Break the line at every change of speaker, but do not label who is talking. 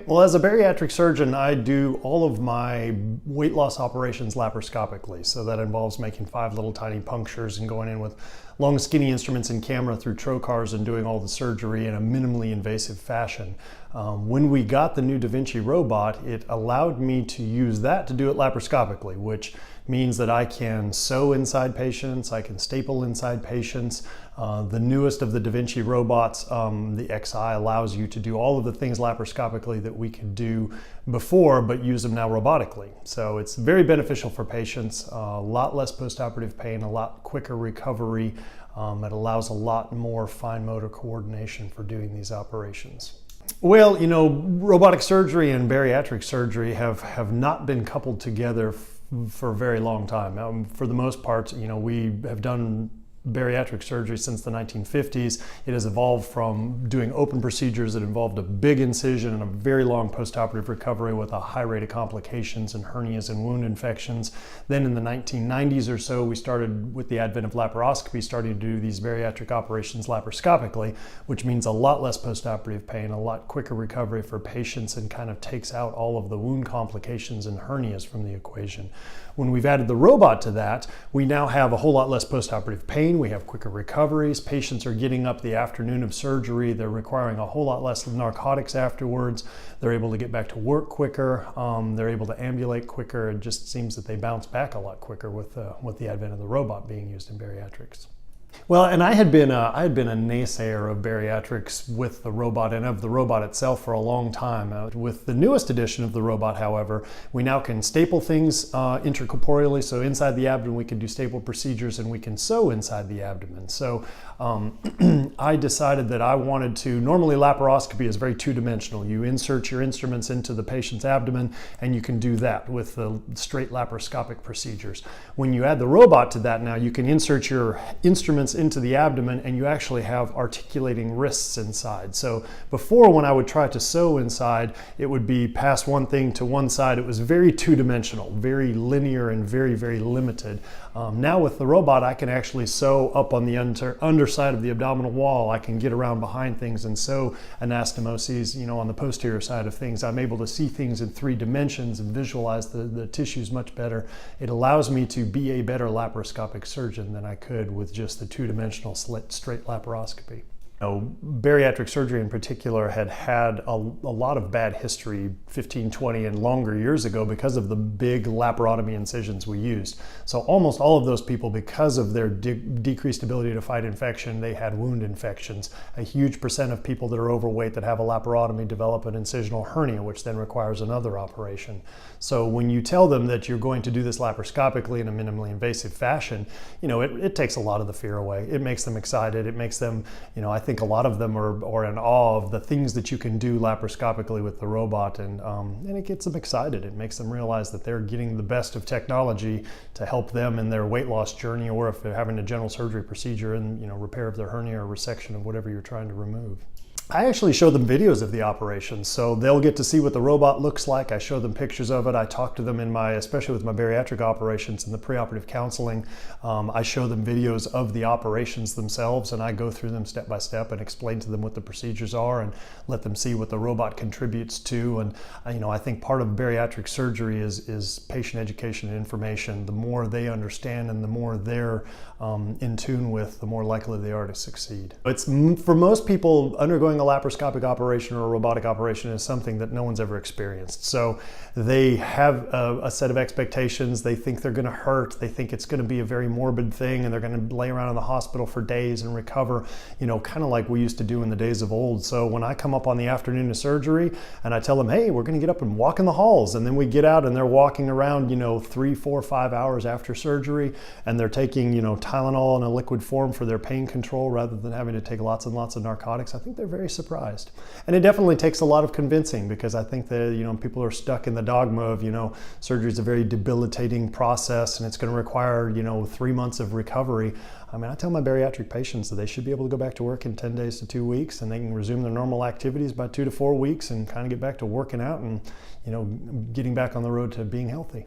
Well, as a bariatric surgeon, I do all of my weight loss operations laparoscopically. So that involves making 5 little tiny punctures and going in with long skinny instruments and camera through trocars and doing all the surgery in a minimally invasive fashion. When we got the new Da Vinci robot, it allowed me to use that to do it laparoscopically, which means that I can sew inside patients, I can staple inside patients. The newest of the Da Vinci robots, the Xi, allows you to do all of the things laparoscopically that we could do before, but use them now robotically. So it's very beneficial for patients, a lot less postoperative pain, a lot quicker recovery. It allows a lot more fine motor coordination for doing these operations. Well, you know, robotic surgery and bariatric surgery have not been coupled together for a very long time. For the most part, you know, we have done bariatric surgery since the 1950s. It has evolved from doing open procedures that involved a big incision and a very long postoperative recovery with a high rate of complications and hernias and wound infections. Then in the 1990s or so, we started, with the advent of laparoscopy, starting to do these bariatric operations laparoscopically, which means a lot less postoperative pain, a lot quicker recovery for patients, and kind of takes out all of the wound complications and hernias from the equation. When we've added the robot to that, we now have a whole lot less postoperative pain. We have quicker recoveries. Patients are getting up the afternoon of surgery. They're requiring a whole lot less narcotics afterwards. They're able to get back to work quicker. They're able to ambulate quicker. It just seems that they bounce back a lot quicker with the advent of the robot being used in bariatrics. Well, and I had been a naysayer of bariatrics with the robot and of the robot itself for a long time. With the newest edition of the robot, however, we now can staple things intracorporeally. So inside the abdomen, we can do staple procedures, and we can sew inside the abdomen. So I decided that I wanted to, normally laparoscopy is very two-dimensional. You insert your instruments into the patient's abdomen, and you can do that with the straight laparoscopic procedures. When you add the robot to that now, you can insert your instruments into the abdomen, and you actually have articulating wrists inside. So before, when I would try to sew inside, it would be pass one thing to one side. It was very two-dimensional, very linear, and very, very limited. Now with the robot, I can actually sew up on the underside of the abdominal wall. I can get around behind things and sew anastomoses, you know, on the posterior side of things. I'm able to see things in 3 dimensions and visualize the tissues much better. It allows me to be a better laparoscopic surgeon than I could with just the two-dimensional straight laparoscopy. You know, bariatric surgery in particular had a lot of bad history 15, 20, and longer years ago because of the big laparotomy incisions we used. So almost all of those people, because of their decreased ability to fight infection, they had wound infections. A huge percent of people that are overweight that have a laparotomy develop an incisional hernia, which then requires another operation. So when you tell them that you're going to do this laparoscopically in a minimally invasive fashion, you know, it takes a lot of the fear away. It makes them excited. It makes them, you know, I think a lot of them are in awe of the things that you can do laparoscopically with the robot, and it gets them excited. It makes them realize that they're getting the best of technology to help them in their weight loss journey, or if they're having a general surgery procedure and, you know, repair of their hernia or resection of whatever you're trying to remove. I actually show them videos of the operation, so they'll get to see what the robot looks like. I show them pictures of it. I talk to them especially with my bariatric operations and the preoperative counseling. I show them videos of the operations themselves, and I go through them step by step and explain to them what the procedures are and let them see what the robot contributes to. And you know, I think part of bariatric surgery is patient education and information. The more they understand and the more they're in tune with, the more likely they are to succeed. It's, for most people, undergoing a laparoscopic operation or a robotic operation is something that no one's ever experienced. So they have a set of expectations. They think they're going to hurt. They think it's going to be a very morbid thing, and they're going to lay around in the hospital for days and recover, you know, kind of like we used to do in the days of old. So when I come up on the afternoon of surgery and I tell them, hey, we're going to get up and walk in the halls, and then we get out and they're walking around, you know, 3, 4, 5 hours after surgery, and they're taking, you know, Tylenol in a liquid form for their pain control rather than having to take lots and lots of narcotics, I think they're very surprised. And it definitely takes a lot of convincing, because I think that, you know, people are stuck in the dogma of, you know, surgery is a very debilitating process and it's going to require, you know, 3 months of recovery. I mean, I tell my bariatric patients that they should be able to go back to work in 10 days to 2 weeks, and they can resume their normal activities by 2 to 4 weeks and kind of get back to working out and, you know, getting back on the road to being healthy.